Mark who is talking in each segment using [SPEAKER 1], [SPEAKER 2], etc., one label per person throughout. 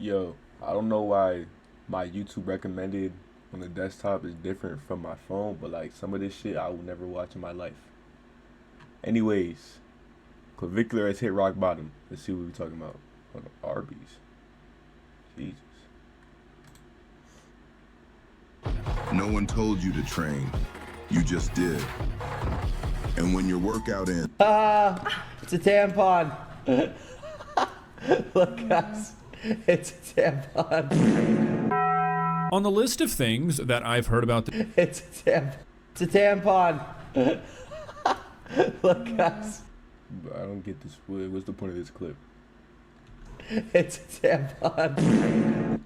[SPEAKER 1] Yo, I don't know why my YouTube recommended on the desktop is different from my phone, but like some of this shit I will never watch in my life. Anyways, Claviclur has hit rock bottom. Let's see what we're talking about. On Arby's. Jesus.
[SPEAKER 2] No one told you to train. You just did. And when your workout ends...
[SPEAKER 3] It's a tampon. Look, guys. It's a tampon.
[SPEAKER 4] On the list of things that I've heard about...
[SPEAKER 3] It's a tampon. Look, guys.
[SPEAKER 1] I don't get this. What's the point of this clip?
[SPEAKER 3] It's a tampon.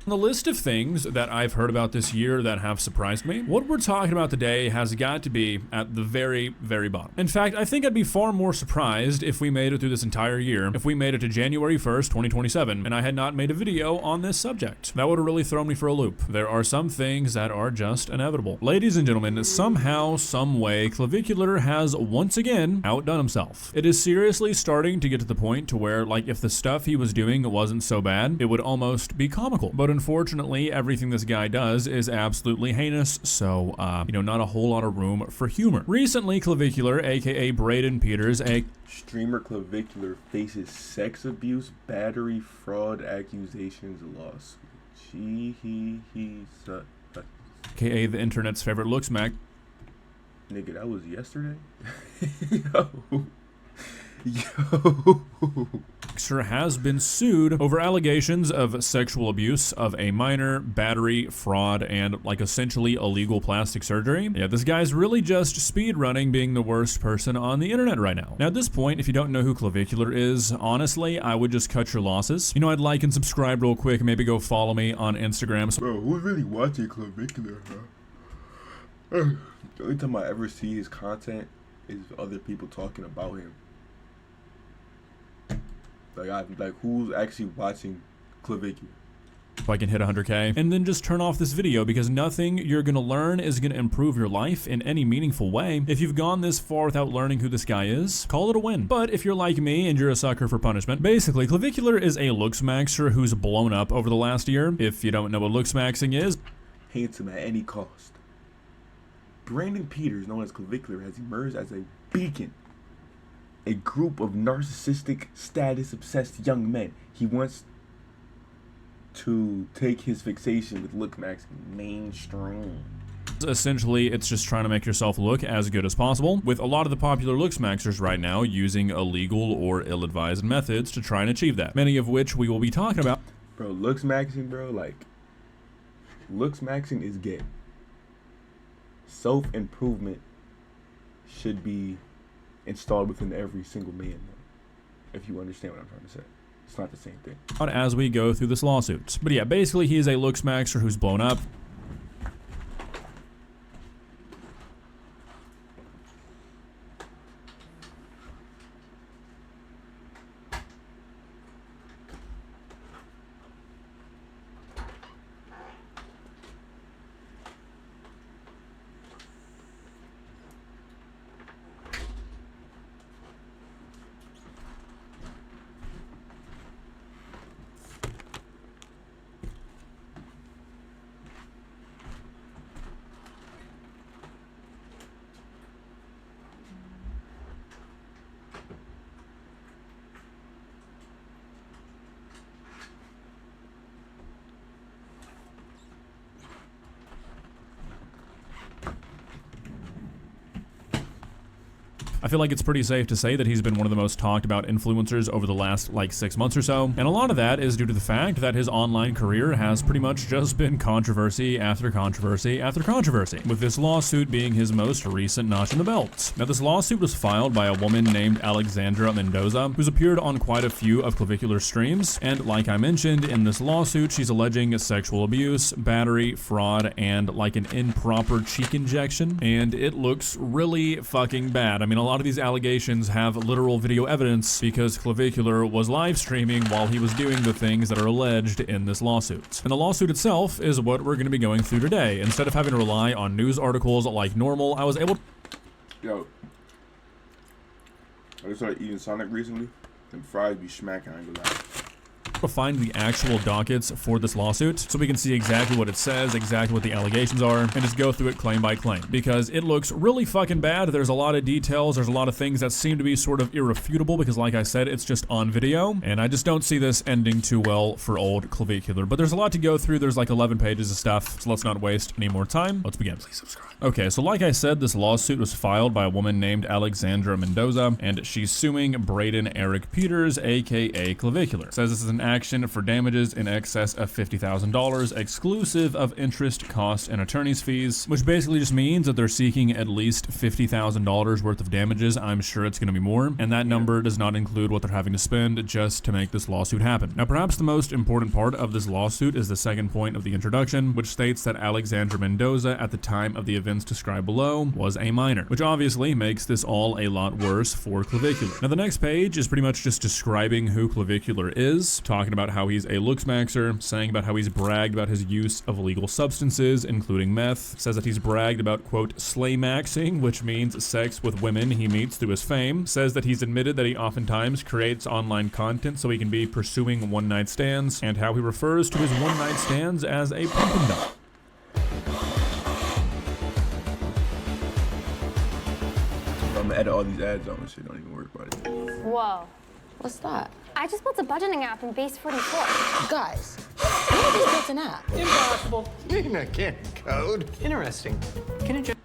[SPEAKER 4] On the list of things that I've heard about this year that have surprised me, what we're talking about today has got to be at the very, very bottom. In fact, I think I'd be far more surprised if we made it through this entire year, if we made it to January 1st, 2027, and I had not made a video on this subject. That would have really thrown me for a loop. There are some things that are just inevitable. Ladies and gentlemen, somehow, some way, Claviclur has once again outdone himself. It is seriously starting to get to the point to where, like, if the stuff he was doing wasn't so bad, it would almost be comical. But unfortunately, everything this guy does is absolutely heinous, so, not a whole lot of room for humor. Recently, Claviclur, aka Braden Peters,
[SPEAKER 1] Streamer Claviclur faces sex abuse, battery, fraud accusations, loss.
[SPEAKER 4] aka the internet's favorite looks mac.
[SPEAKER 1] Nigga, that was yesterday? Yo.
[SPEAKER 4] Has been sued over allegations of sexual abuse of a minor, battery, fraud, and like essentially illegal plastic surgery. Yeah, this guy's really just speed running being the worst person on the internet right now. Now at this point, if you don't know who Claviclur is, honestly, I would just cut your losses. I'd like and subscribe real quick, and maybe go follow me on Instagram.
[SPEAKER 1] Bro, who's really watching Claviclur, huh? The only time I ever see his content is other people talking about him. Like who's actually watching Claviclur?
[SPEAKER 4] If I can hit 100K, and then just turn off this video, because nothing you're gonna learn is gonna improve your life in any meaningful way. If you've gone this far without learning who this guy is, call it a win. But if you're like me and you're a sucker for punishment, basically Claviclur is a looks maxer who's blown up over the last year. If you don't know what looks maxing is,
[SPEAKER 1] handsome at any cost. Braden Peters, known as Claviclur, has emerged as a beacon. A group of narcissistic, status-obsessed young men. He wants to take his fixation with look maxing mainstream.
[SPEAKER 4] Essentially, it's just trying to make yourself look as good as possible, with a lot of the popular looks maxers right now using illegal or ill-advised methods to try and achieve that, many of which we will be talking about.
[SPEAKER 1] Bro, looks maxing, bro, like, looks maxing is gay. Self-improvement should be installed within every single man, if you understand what I'm trying to say. It's not the same thing.
[SPEAKER 4] As we go through this lawsuit. But yeah, basically he is a looks maxer who's blown up. I feel like it's pretty safe to say that he's been one of the most talked about influencers over the last like 6 months or so, and a lot of that is due to the fact that his online career has pretty much just been controversy after controversy after controversy, with this lawsuit being his most recent notch in the belt. Now this lawsuit was filed by a woman named Alexandra Mendoza, who's appeared on quite a few of Claviclur's streams, and like I mentioned, in this lawsuit she's alleging sexual abuse, battery, fraud, and like an improper cheek injection, and it looks really fucking bad. I mean, a lot of these allegations have literal video evidence because Claviclur was live streaming while he was doing the things that are alleged in this lawsuit. And the lawsuit itself is what we're going to be going through today. Instead of having to rely on news articles like normal, I was able to...
[SPEAKER 1] Yo, I just started eating Sonic recently, and fries be smacking. I ain't gonna lie.
[SPEAKER 4] To find the actual dockets for this lawsuit so we can see exactly what it says, exactly what the allegations are, and just go through it claim by claim, because it looks really fucking bad. There's a lot of details, there's a lot of things that seem to be sort of irrefutable because, like I said, it's just on video, and I just don't see this ending too well for old Claviclur. But there's a lot to go through. There's like 11 pages of stuff, so let's not waste any more time. Let's begin. Please subscribe. Okay, so like I said, this lawsuit was filed by a woman named Alexandra Mendoza, and she's suing Braden Eric Peters, aka Claviclur. It says this is an action for damages in excess of $50,000, exclusive of interest, costs, and attorney's fees, which basically just means that they're seeking at least $50,000 worth of damages. I'm sure it's going to be more, and that number does not include what they're having to spend just to make this lawsuit happen. Now, perhaps the most important part of this lawsuit is the second point of the introduction, which states that Alexandra Mendoza, at the time of the events described below, was a minor, which obviously makes this all a lot worse for Claviclur. Now, the next page is pretty much just describing who Claviclur is, talking about how he's a looks maxer, saying about how he's bragged about his use of illegal substances, including meth, says that he's bragged about, quote, slay maxing, which means sex with women he meets through his fame, says that he's admitted that he oftentimes creates online content so he can be pursuing one-night stands, and how he refers to his one-night stands as a pump and dump.
[SPEAKER 1] I'm gonna edit all these ads on and shit. Don't even worry about it.
[SPEAKER 5] Whoa.
[SPEAKER 6] What's that?
[SPEAKER 5] I just built a budgeting app in Base 44.
[SPEAKER 6] Guys, who just built an app?
[SPEAKER 7] Impossible. I can't code. Interesting. Can it just...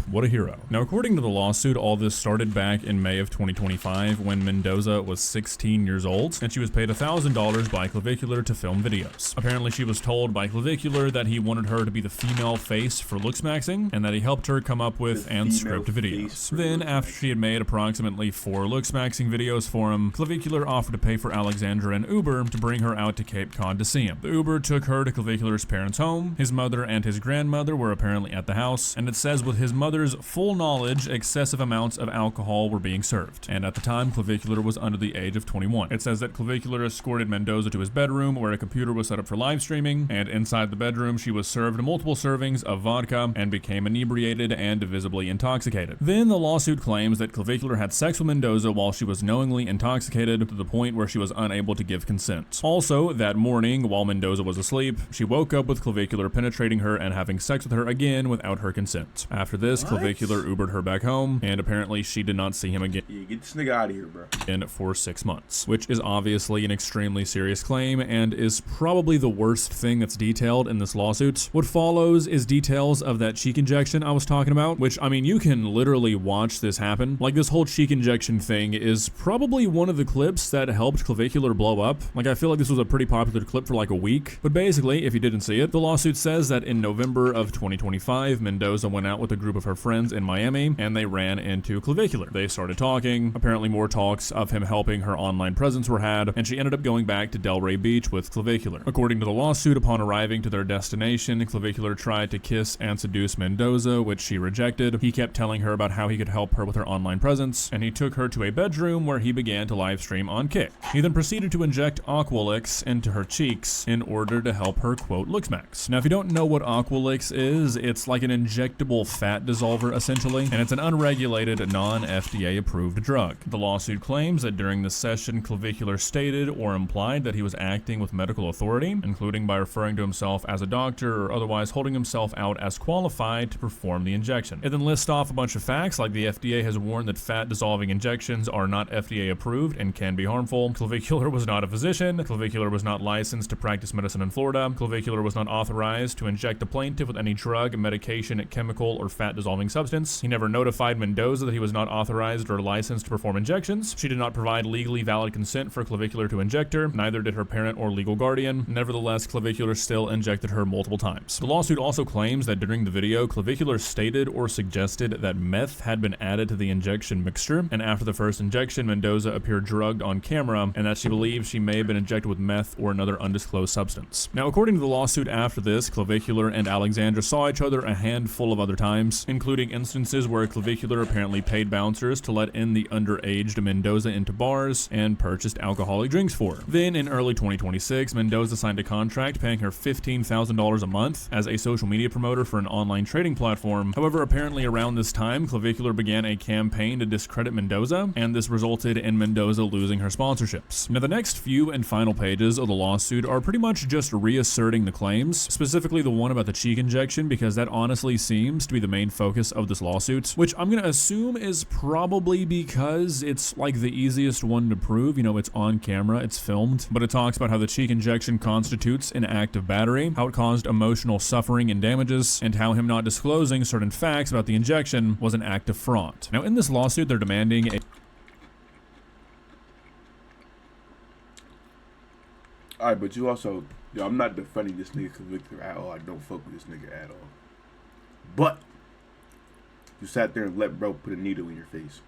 [SPEAKER 4] What a hero. Now, according to the lawsuit, all this started back in May of 2025 when Mendoza was 16 years old, and she was paid $1,000 by Claviclur to film videos. Apparently, she was told by Claviclur that he wanted her to be the female face for looks maxing, and that he helped her come up with and script videos. Then, after she had made approximately 4 looks maxing videos for him, Claviclur offered to pay for Alexandra an Uber to bring her out to Cape Cod to see him. The Uber took her to Claviclur's parents' home. His mother and his grandmother were apparently at the house, and it says with his mother's full knowledge, excessive amounts of alcohol were being served. And at the time, Claviclur was under the age of 21. It says that Claviclur escorted Mendoza to his bedroom where a computer was set up for live streaming, and inside the bedroom, she was served multiple servings of vodka and became inebriated and visibly intoxicated. Then the lawsuit claims that Claviclur had sex with Mendoza while she was knowingly intoxicated to the point where she was unable to give consent. Also, that morning, while Mendoza was asleep, she woke up with Claviclur penetrating her and having sex with her again without her consent. After this, Claviclur Ubered her back home, and apparently she did not see him again.
[SPEAKER 1] Yeah, get this nigga out of here, bro.
[SPEAKER 4] For 6 months, which is obviously an extremely serious claim and is probably the worst thing that's detailed in this lawsuit. What follows is details of that cheek injection I was talking about, which, I mean, you can literally watch this happen. Like, this whole cheek injection thing is probably one of the clips that helped Claviclur blow up. Like, I feel like this was a pretty popular clip for like a week. But basically, if you didn't see it, the lawsuit says that in November of 2025, Mendoza went out with a group of her friends in Miami, and they ran into Claviclur. They started talking. Apparently more talks of him helping her online presence were had, and she ended up going back to Delray Beach with Claviclur. According to the lawsuit, upon arriving to their destination, Claviclur tried to kiss and seduce Mendoza, which she rejected. He kept telling her about how he could help her with her online presence, and he took her to a bedroom where he began to live stream on Kick. He then proceeded to inject Aqualix into her cheeks in order to help her, quote, looks max. Now, if you don't know what Aqualix is, it's like an injectable fat dissolver, essentially, and it's an unregulated, non-FDA approved drug. The lawsuit claims that during the session, Claviclur stated or implied that he was acting with medical authority, including by referring to himself as a doctor or otherwise holding himself out as qualified to perform the injection. It then lists off a bunch of facts, like the FDA has warned that fat dissolving injections are not FDA approved and can be harmful. Claviclur was not a physician. Claviclur was not licensed to practice medicine in Florida. Claviclur was not authorized to inject the plaintiff with any drug, medication, chemical, or fat dissolving substance. He never notified Mendoza that he was not authorized or licensed to perform injections. She did not provide legally valid consent for Claviclur to inject her. Neither did her parent or legal guardian. Nevertheless, Claviclur still injected her multiple times. The lawsuit also claims that during the video, Claviclur stated or suggested that meth had been added to the injection mixture, and after the first injection, Mendoza appeared drugged on camera, and that she believes she may have been injected with meth or another undisclosed substance. Now, according to the lawsuit, after this, Claviclur and Alexandra saw each other a handful of other times, including including instances where Claviclur apparently paid bouncers to let in the underaged Mendoza into bars and purchased alcoholic drinks for her. Then in early 2026, Mendoza signed a contract paying her $15,000 a month as a social media promoter for an online trading platform. However, apparently around this time, Claviclur began a campaign to discredit Mendoza, and this resulted in Mendoza losing her sponsorships. Now, the next few and final pages of the lawsuit are pretty much just reasserting the claims, specifically the one about the cheek injection, because that honestly seems to be the main focus of this lawsuit, which I'm gonna assume is probably because it's like the easiest one to prove. You know, it's on camera, it's filmed, but it talks about how the cheek injection constitutes an act of battery, how it caused emotional suffering and damages, and how him not disclosing certain facts about the injection was an act of fraud. Now, in this lawsuit, they're demanding a
[SPEAKER 1] Alright, but you also, yo, I'm not defending this nigga Claviclur at all. I don't fuck with this nigga at all. But you sat there and let bro put a needle in your face.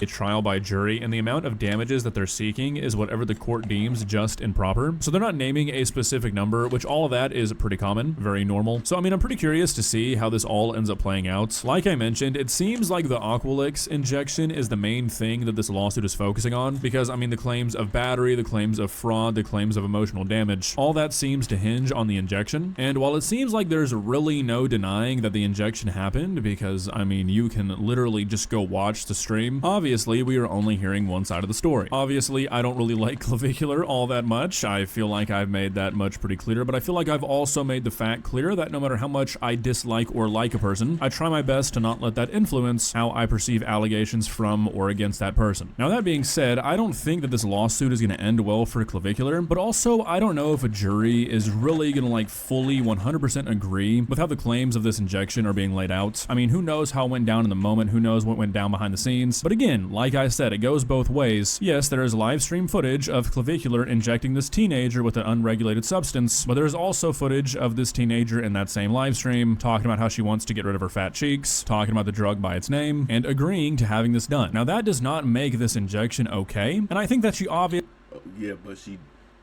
[SPEAKER 4] trial by jury, and the amount of damages that they're seeking is whatever the court deems just and proper. So they're not naming a specific number, which all of that is pretty common, very normal. So I mean, I'm pretty curious to see how this all ends up playing out. Like I mentioned, it seems like the Aqualix injection is the main thing that this lawsuit is focusing on, because I mean, the claims of battery, the claims of fraud, the claims of emotional damage, all that seems to hinge on the injection. And while it seems like there's really no denying that the injection happened, because I mean, you can literally just go watch the stream, obviously, we are only hearing one side of the story. Obviously, I don't really like Claviclur all that much. I feel like I've made that much pretty clear, but I feel like I've also made the fact clear that no matter how much I dislike or like a person, I try my best to not let that influence how I perceive allegations from or against that person. Now, that being said, I don't think that this lawsuit is going to end well for Claviclur, but also I don't know if a jury is really going to like fully 100% agree with how the claims of this injection are being laid out. I mean, who knows how it went down in the moment, who knows what went down behind the scenes, but again, like I said, it goes both ways. Yes, there is live stream footage of Claviclur injecting this teenager with an unregulated substance, but there's also footage of this teenager in that same live stream talking about how she wants to get rid of her fat cheeks, talking about the drug by its name, and agreeing to having this done. Now, that does not make this injection okay, and I think that she obviously...
[SPEAKER 1] Oh, yeah, but she...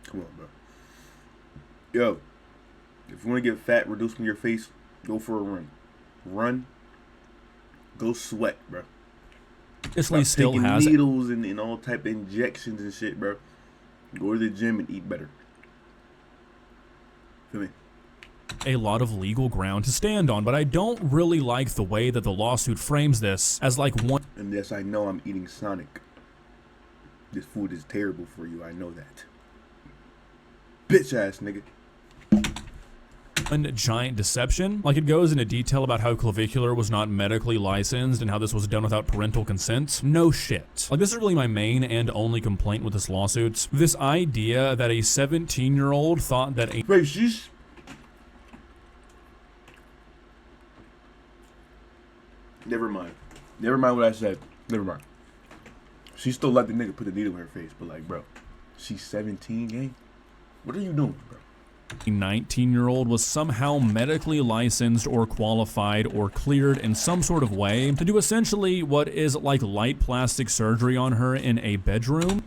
[SPEAKER 1] Come on, bro. Yo, if you want to get fat, reduce from your face, go for a run. Run. Go sweat, bro.
[SPEAKER 4] still
[SPEAKER 1] taking
[SPEAKER 4] has
[SPEAKER 1] needles and all type of injections and shit, bro. Go to the gym and eat better. Feel me?
[SPEAKER 4] a lot of legal ground to stand on, but I don't really like the way that the lawsuit frames this as like one...
[SPEAKER 1] And yes, I know I'm eating Sonic. This food is terrible for you, I know that. Bitch ass nigga.
[SPEAKER 4] Giant deception. Like, it goes into detail about how Claviclur was not medically licensed and how this was done without parental consent. No shit. Like, this is really my main and only complaint with this lawsuit. This idea that a 17-year-old thought that a...
[SPEAKER 1] Wait, she's... Never mind. Never mind what I said. Never mind. She still let the nigga put the needle in her face, but like, bro, she's 17, gang? What are you doing, bro?
[SPEAKER 4] A 19-year-old was somehow medically licensed or qualified or cleared in some sort of way to do essentially what is like light plastic surgery on her in a bedroom.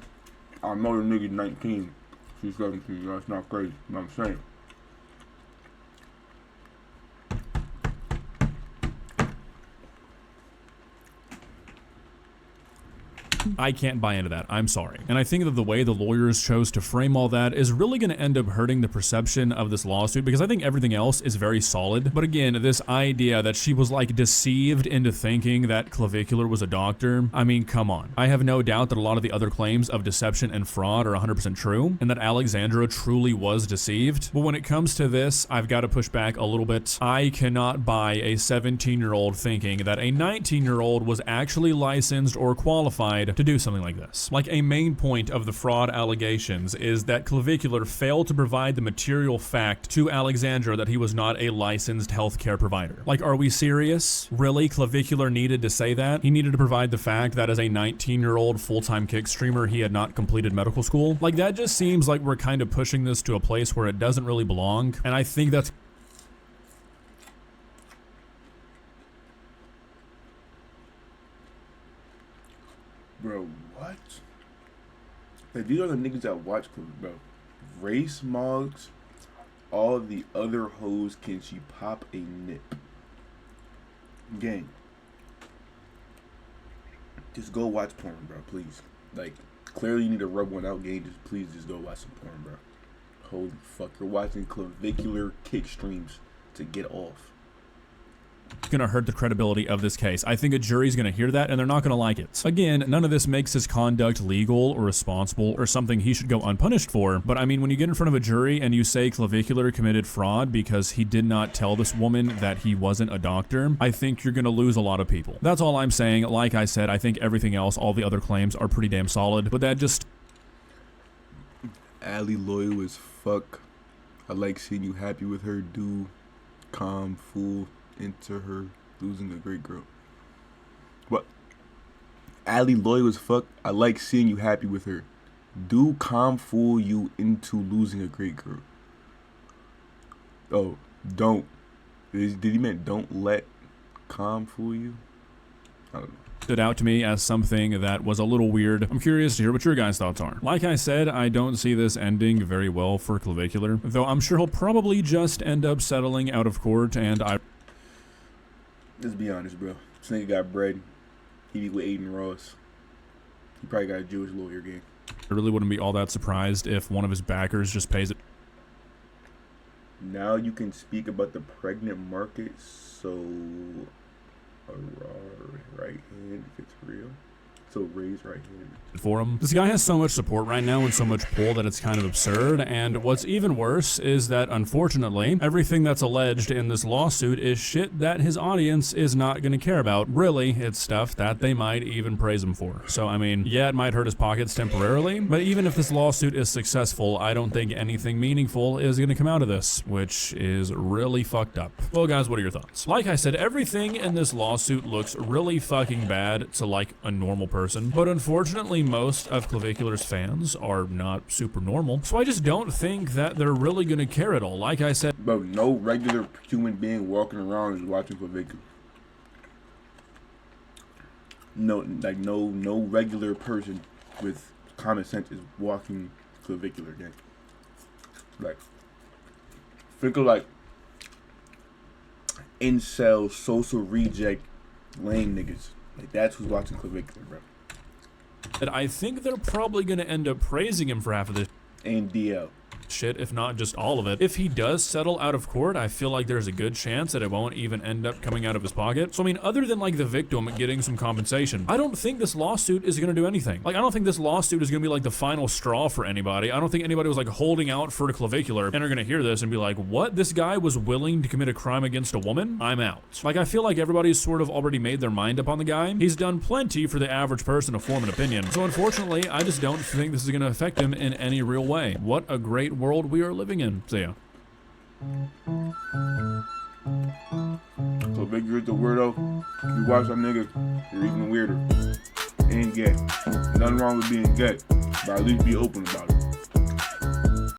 [SPEAKER 1] I know the nigga's 19. She's 17. That's not crazy. You know what I'm saying?
[SPEAKER 4] I can't buy into that. I'm sorry. And I think that the way the lawyers chose to frame all that is really going to end up hurting the perception of this lawsuit, because I think everything else is very solid. But again, this idea that she was like deceived into thinking that Claviclur was a doctor, I mean, come on. I have no doubt that a lot of the other claims of deception and fraud are 100% true, and that Alexandra truly was deceived. But when it comes to this, I've got to push back a little bit. I cannot buy a 17-year-old thinking that a 19-year-old was actually licensed or qualified to do something like this. Like, a main point of the fraud allegations is that Claviclur failed to provide the material fact to Alexandra that he was not a licensed healthcare provider. Like, are we serious? Really? Claviclur needed to say that? He needed to provide the fact that as a 19-year-old full-time kick streamer, he had not completed medical school? Like, that just seems like we're kind of pushing this to a place where it doesn't really belong, and I think that's...
[SPEAKER 1] Bro, what? Like, these are the niggas that watch Clips, bro. Race Moggs, all the other hoes, can she pop a nip? Gang. Just go watch porn, bro, please. Like, clearly you need to rub one out, gang. Please just go watch some porn, bro. Holy fuck, you're watching clavicular kick streams to get off.
[SPEAKER 4] Gonna hurt the credibility of this case. I think a jury's gonna hear that and they're not gonna like it. Again, none of this makes his conduct legal or responsible or something he should go unpunished for, but I mean, when you get in front of a jury and you say Claviclur committed fraud because he did not tell this woman that he wasn't a doctor, I think you're gonna lose a lot of people. That's all I'm saying. Like I said, I think everything else, all the other claims are pretty damn solid, but that just...
[SPEAKER 1] Allie loyal as fuck. I like seeing you happy with her. Do calm fool into her losing a great girl. What? Allie loyal as fuck. I like seeing you happy with her. Do calm fool you into losing a great girl. Oh, don't. Did he mean don't let calm fool you? I don't know.
[SPEAKER 4] Stood out to me as something that was a little weird. I'm curious to hear what your guys' thoughts are. Like I said, I don't see this ending very well for Claviclur, though I'm sure he'll probably just end up settling out of court, and
[SPEAKER 1] Let's be honest, bro. This nigga got bread. He be with Aiden Ross. He probably got a Jewish lawyer, gang.
[SPEAKER 4] I really wouldn't be all that surprised if one of his backers just pays it.
[SPEAKER 1] Now you can speak about the pregnant market, so right hand if it's real. So raise right hand.
[SPEAKER 4] For him. This guy has so much support right now and so much pull that it's kind of absurd, and what's even worse is that unfortunately everything that's alleged in this lawsuit is shit that his audience is not going to care about. Really, it's stuff that they might even praise him for. So I mean, yeah, it might hurt his pockets temporarily, but even if this lawsuit is successful, I don't think anything meaningful is going to come out of this, which is really fucked up. Well guys, what are your thoughts? Like I said, everything in this lawsuit looks really fucking bad to like a normal person, but unfortunately most of Claviclur's fans are not super normal, so I just don't think that they're really gonna care at all. Like I said,
[SPEAKER 1] Bro, no regular human being walking around is watching Claviclur. No, like no regular person with common sense is walking Claviclur, gang. Like, think of like incel, social reject, lame niggas. Like, that's who's watching Claviclur, bro.
[SPEAKER 4] that I think they're probably gonna end up praising him for half of this
[SPEAKER 1] And DL.
[SPEAKER 4] shit, if not just all of it. If he does settle out of court, I feel like there's a good chance that it won't even end up coming out of his pocket. So I mean, other than like the victim getting some compensation, I don't think this lawsuit is gonna do anything. Like, I don't think this lawsuit is gonna be like the final straw for anybody. I don't think anybody was like holding out for Claviclur and are gonna hear this and be like, what? This guy was willing to commit a crime against a woman? I'm out. Like, I feel like everybody's sort of already made their mind up on the guy. He's done plenty for the average person to form an opinion. So unfortunately, I just don't think this is gonna affect him in any real way. What a great world we are living in. See ya.
[SPEAKER 1] So big you're the weirdo. You watch that nigga, you're even weirder. And gay. Nothing wrong with being gay, but at least be open about it.